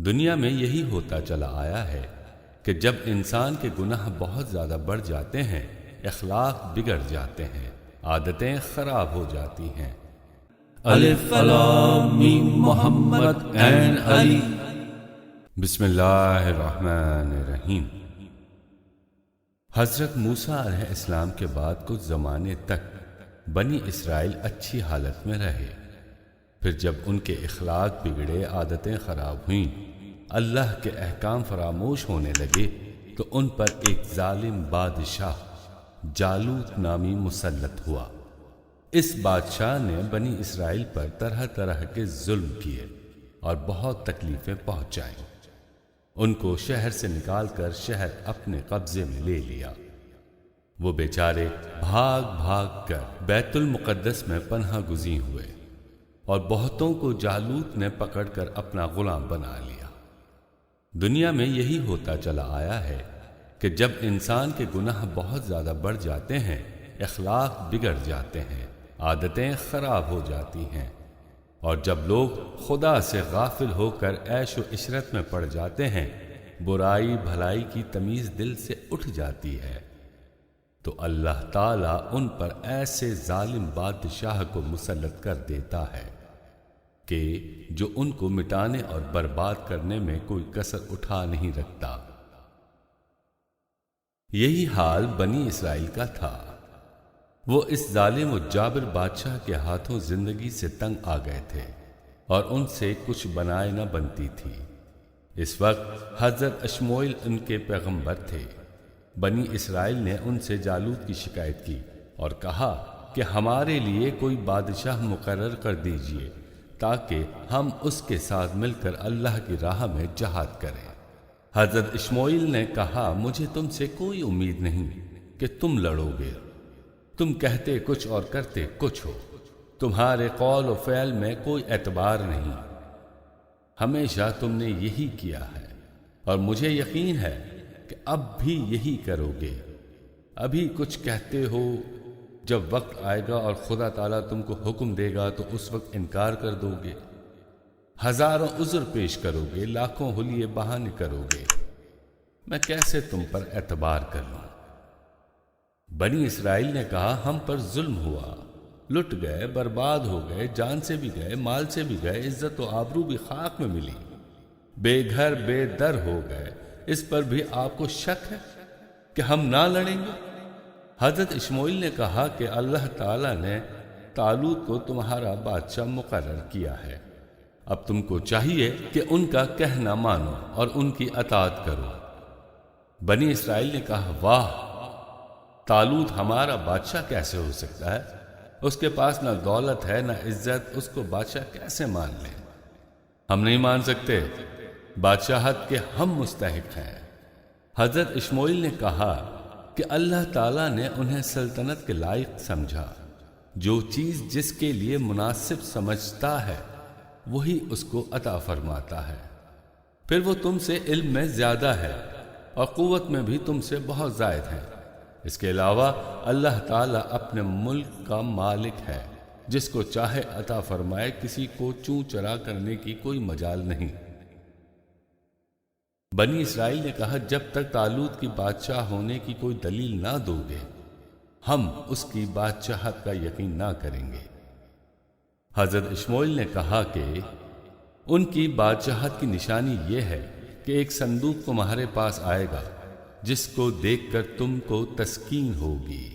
دنیا میں یہی ہوتا چلا آیا ہے کہ جب انسان کے گناہ بہت زیادہ بڑھ جاتے ہیں، اخلاق بگڑ جاتے ہیں، عادتیں خراب ہو جاتی ہیں۔ الف لام میم محمد عین علی۔ بسم اللہ الرحمن الرحیم۔ حضرت موسیٰ علیہ السلام کے بعد کچھ زمانے تک بنی اسرائیل اچھی حالت میں رہے۔ پھر جب ان کے اخلاق بگڑے، عادتیں خراب ہوئیں، اللہ کے احکام فراموش ہونے لگے، تو ان پر ایک ظالم بادشاہ جالوت نامی مسلط ہوا۔ اس بادشاہ نے بنی اسرائیل پر طرح طرح کے ظلم کیے اور بہت تکلیفیں پہنچائیں۔ ان کو شہر سے نکال کر شہر اپنے قبضے میں لے لیا۔ وہ بیچارے بھاگ بھاگ کر بیت المقدس میں پناہ گزین ہوئے اور بہتوں کو جالوت نے پکڑ کر اپنا غلام بنا لیا۔ دنیا میں یہی ہوتا چلا آیا ہے کہ جب انسان کے گناہ بہت زیادہ بڑھ جاتے ہیں، اخلاق بگڑ جاتے ہیں، عادتیں خراب ہو جاتی ہیں، اور جب لوگ خدا سے غافل ہو کر عیش و عشرت میں پڑ جاتے ہیں، برائی بھلائی کی تمیز دل سے اٹھ جاتی ہے، تو اللہ تعالیٰ ان پر ایسے ظالم بادشاہ کو مسلط کر دیتا ہے کہ جو ان کو مٹانے اور برباد کرنے میں کوئی کسر اٹھا نہیں رکھتا۔ یہی حال بنی اسرائیل کا تھا۔ وہ اس ظالم و جابر بادشاہ کے ہاتھوں زندگی سے تنگ آ گئے تھے اور ان سے کچھ بنائے نہ بنتی تھی۔ اس وقت حضرت اشموئیل ان کے پیغمبر تھے۔ بنی اسرائیل نے ان سے جالوت کی شکایت کی اور کہا کہ ہمارے لیے کوئی بادشاہ مقرر کر دیجئے تاکہ ہم اس کے ساتھ مل کر اللہ کی راہ میں جہاد کریں۔ حضرت اشموئیل نے کہا، مجھے تم سے کوئی امید نہیں کہ تم لڑو گے۔ تم کہتے کچھ اور کرتے کچھ ہو۔ تمہارے قول و فعل میں کوئی اعتبار نہیں۔ ہمیشہ تم نے یہی کیا ہے اور مجھے یقین ہے کہ اب بھی یہی کرو گے۔ ابھی کچھ کہتے ہو، جب وقت آئے گا اور خدا تعالیٰ تم کو حکم دے گا تو اس وقت انکار کر دو گے۔ ہزاروں عذر پیش کرو گے، لاکھوں حلیے بہانے کرو گے۔ میں کیسے تم پر اعتبار کر لوں؟ بنی اسرائیل نے کہا، ہم پر ظلم ہوا، لٹ گئے، برباد ہو گئے، جان سے بھی گئے، مال سے بھی گئے، عزت و آبرو بھی خاک میں ملی، بے گھر بے در ہو گئے۔ اس پر بھی آپ کو شک ہے کہ ہم نہ لڑیں گے؟ حضرت اشموئیل نے کہا کہ اللہ تعالیٰ نے طالوت کو تمہارا بادشاہ مقرر کیا ہے۔ اب تم کو چاہیے کہ ان کا کہنا مانو اور ان کی اطاعت کرو۔ بنی اسرائیل نے کہا، واہ، طالوت ہمارا بادشاہ کیسے ہو سکتا ہے؟ اس کے پاس نہ دولت ہے نہ عزت، اس کو بادشاہ کیسے مان لیں؟ ہم نہیں مان سکتے، بادشاہت کے ہم مستحق ہیں۔ حضرت اشموئیل نے کہا کہ اللہ تعالیٰ نے انہیں سلطنت کے لائق سمجھا۔ جو چیز جس کے لیے مناسب سمجھتا ہے وہی اس کو عطا فرماتا ہے۔ پھر وہ تم سے علم میں زیادہ ہے اور قوت میں بھی تم سے بہت زائد ہے۔ اس کے علاوہ اللہ تعالیٰ اپنے ملک کا مالک ہے، جس کو چاہے عطا فرمائے، کسی کو چوں چرا کرنے کی کوئی مجال نہیں۔ بنی اسرائیل نے کہا، جب تک طالوت کی بادشاہ ہونے کی کوئی دلیل نہ دو گے، ہم اس کی بادشاہت کا یقین نہ کریں گے۔ حضرت اشموئیل نے کہا کہ ان کی بادشاہت کی نشانی یہ ہے کہ ایک صندوق تمہارے پاس آئے گا جس کو دیکھ کر تم کو تسکین ہوگی۔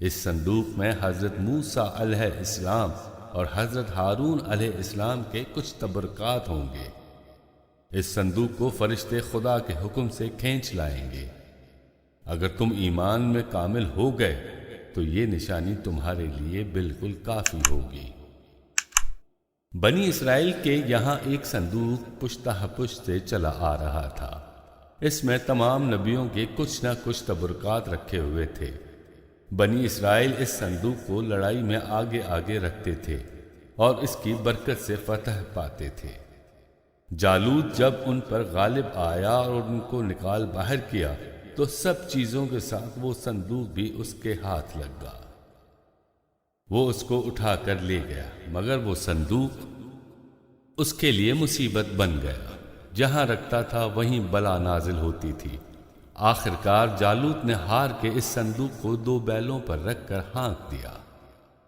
اس صندوق میں حضرت موسیٰ علیہ السلام اور حضرت ہارون علیہ السلام کے کچھ تبرکات ہوں گے۔ اس صندوق کو فرشتے خدا کے حکم سے کھینچ لائیں گے۔ اگر تم ایمان میں کامل ہو گئے تو یہ نشانی تمہارے لیے بالکل کافی ہوگی۔ بنی اسرائیل کے یہاں ایک صندوق پشتہ پشت سے چلا آ رہا تھا۔ اس میں تمام نبیوں کے کچھ نہ کچھ تبرکات رکھے ہوئے تھے۔ بنی اسرائیل اس صندوق کو لڑائی میں آگے آگے رکھتے تھے اور اس کی برکت سے فتح پاتے تھے۔ جالوت جب ان پر غالب آیا اور ان کو نکال باہر کیا تو سب چیزوں کے ساتھ وہ صندوق بھی اس کے ہاتھ لگ گیا۔ وہ اس کو اٹھا کر لے گیا، مگر وہ صندوق اس کے لیے مصیبت بن گیا۔ جہاں رکھتا تھا وہیں بلا نازل ہوتی تھی۔ آخرکار جالوت نے ہار کے اس صندوق کو 2 بیلوں پر رکھ کر ہانک دیا۔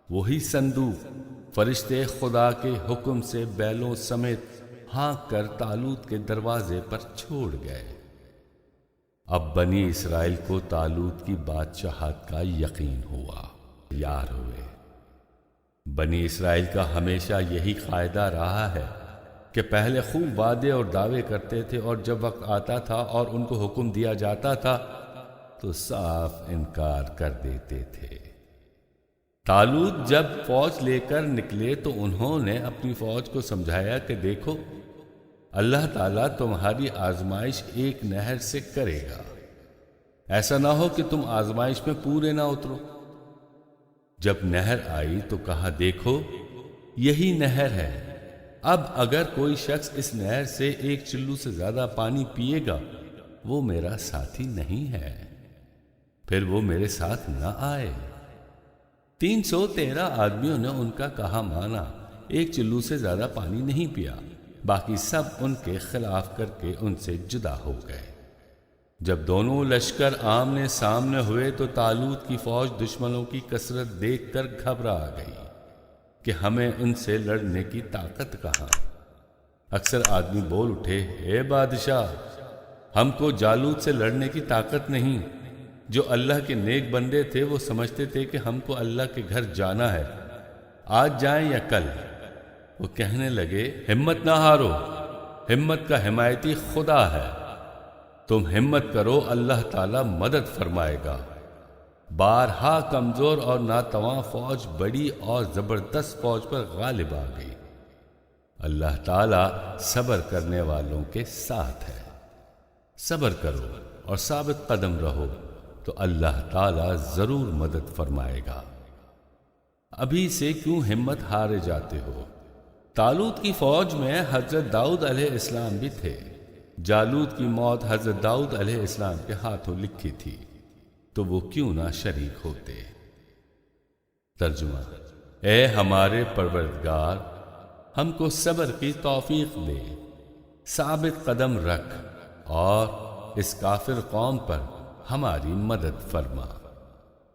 وہی صندوق فرشتے خدا کے حکم سے بیلوں سمیت ہانک کر طالوت کے دروازے پر چھوڑ گئے۔ اب بنی اسرائیل کو طالوت کی بادشاہت کا یقین ہوا، تیار ہوئے۔ بنی اسرائیل کا ہمیشہ یہی قاعدہ رہا ہے کہ پہلے خوب وعدے اور دعوے کرتے تھے، اور جب وقت آتا تھا اور ان کو حکم دیا جاتا تھا تو صاف انکار کر دیتے تھے۔ طالوت جب فوج لے کر نکلے تو انہوں نے اپنی فوج کو سمجھایا کہ دیکھو، اللہ تعالیٰ تمہاری آزمائش ایک نہر سے کرے گا، ایسا نہ ہو کہ تم آزمائش میں پورے نہ اترو۔ جب نہر آئی تو کہا دیکھو یہی نہر ہے، اب اگر کوئی شخص اس نہر سے 1 چلو سے زیادہ پانی پیے گا وہ میرا ساتھی نہیں ہے، پھر وہ میرے ساتھ نہ آئے۔ 313 آدمیوں نے ان کا کہا مانا، 1 چلو سے زیادہ پانی نہیں پیا، باقی سب ان کے خلاف کر کے ان سے جدا ہو گئے۔ جب دونوں لشکر آمنے سامنے ہوئے تو طالوت کی فوج دشمنوں کی کثرت دیکھ کر گھبرا گئی کہ ہمیں ان سے لڑنے کی طاقت کہاں۔ اکثر آدمی بول اٹھے، اے بادشاہ، ہم کو جالوت سے لڑنے کی طاقت نہیں۔ جو اللہ کے نیک بندے تھے وہ سمجھتے تھے کہ ہم کو اللہ کے گھر جانا ہے، آج جائیں یا کل۔ وہ کہنے لگے، ہمت نہ ہارو، ہمت کا حمایتی خدا ہے، تم ہمت کرو، اللہ تعالیٰ مدد فرمائے گا۔ بارہا کمزور اور ناتواں فوج بڑی اور زبردست فوج پر غالب آ گئی۔ اللہ تعالیٰ صبر کرنے والوں کے ساتھ ہے۔ صبر کرو اور ثابت قدم رہو تو اللہ تعالیٰ ضرور مدد فرمائے گا۔ ابھی سے کیوں ہمت ہارے جاتے ہو؟ طالوت کی فوج میں حضرت داؤد علیہ السلام بھی تھے۔ جالوت کی موت حضرت داؤد علیہ السلام کے ہاتھوں لکھی تھی، تو وہ کیوں نہ شریک ہوتے۔ ترجمہ: اے ہمارے پروردگار، ہم کو صبر کی توفیق دے، ثابت قدم رکھ اور اس کافر قوم پر ہماری مدد فرما۔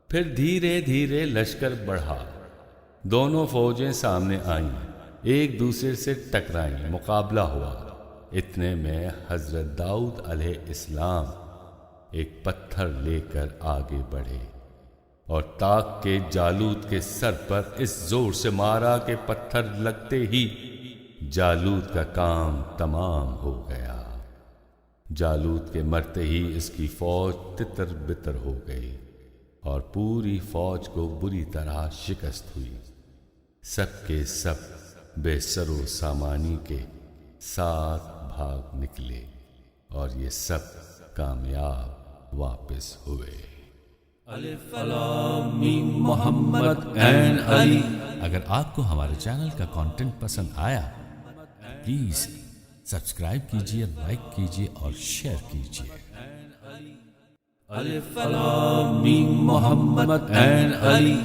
پھر دھیرے دھیرے لشکر بڑھا، دونوں فوجیں سامنے آئیں، ایک دوسرے سے ٹکرائیں، مقابلہ ہوا۔ اتنے میں حضرت داؤد علیہ السلام ایک پتھر لے کر آگے بڑھے اور تاک کے جالوت کے سر پر اس زور سے مارا کہ پتھر لگتے ہی جالوت کا کام تمام ہو گیا۔ جالوت کے مرتے ہی اس کی فوج تتر بتر ہو گئی اور پوری فوج کو بری طرح شکست ہوئی۔ سب کے سب بے سر و سامانی کے ساتھ بھاگ نکلے اور یہ سب کامیاب واپس ہوئے۔ الف لام میم محمد این علی۔ اگر آپ کو ہمارے چینل کا کنٹینٹ پسند آیا پلیز سبسکرائب کیجیے، لائک کیجیے اور شیئر کیجیے۔ الف لام میم محمد این علی۔